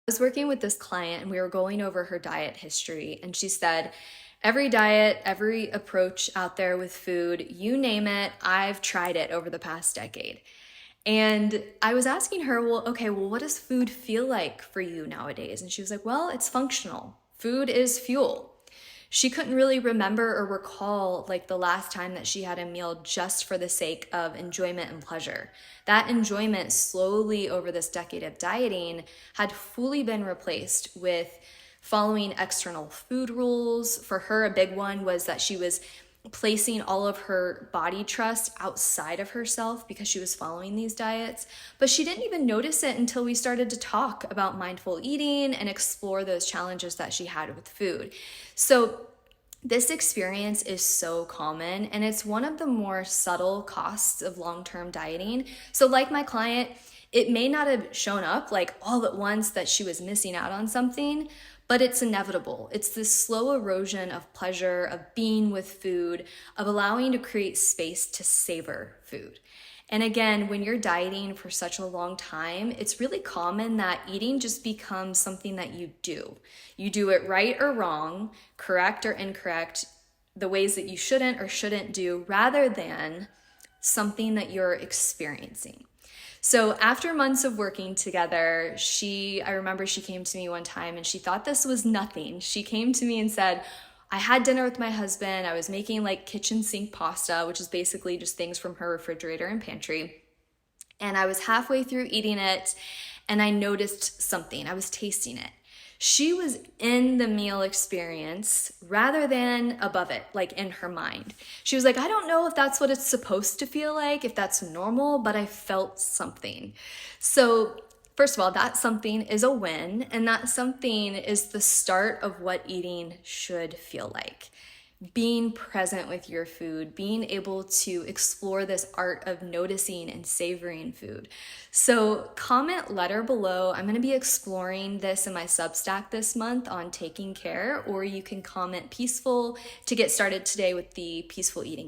was working with this client and we were going over her diet history, and she said, every diet, every approach out there with food, you name it, I've tried it over the past decade. And I was asking her, well, okay, well, what does food feel like for you nowadays? And she was like, well, it's functional. Food is fuel. She couldn't really remember or recall like the last time that she had a meal just for the sake of enjoyment and pleasure. That enjoyment slowly over this decade of dieting had fully been replaced with following external food rules. For her, a big one was that she was placing all of her body trust outside of herself because she was following these diets. But she didn't even notice it until we started to talk about mindful eating and explore those challenges that she had with food. So this experience is so common, and it's one of the more subtle costs of long-term dieting. So like my client, it may not have shown up like all at once that she was missing out on something, but it's inevitable. It's this slow erosion of pleasure, of being with food, of allowing to create space to savor food. And again, when you're dieting for such a long time, it's really common that eating just becomes something that you do. You do it right or wrong, correct or incorrect, the ways that you shouldn't or shouldn't do, rather than something that you're experiencing. So after months of working together, I remember she came to me one time and she thought this was nothing. She came to me and said, I had dinner with my husband. I was making like kitchen sink pasta, which is basically just things from her refrigerator and pantry. And I was halfway through eating it and I noticed something. I was tasting it. She was in the meal experience rather than above it, like in her mind. She was like, I don't know if that's what it's supposed to feel like, if that's normal, but I felt something. So first of all, that something is a win, and that something is the start of what eating should feel like. Being present with your food, being able to explore this art of noticing and savoring food. So comment letter below. I'm going to be exploring this in my Substack this month on taking care, or you can comment peaceful to get started today with the peaceful eating guide.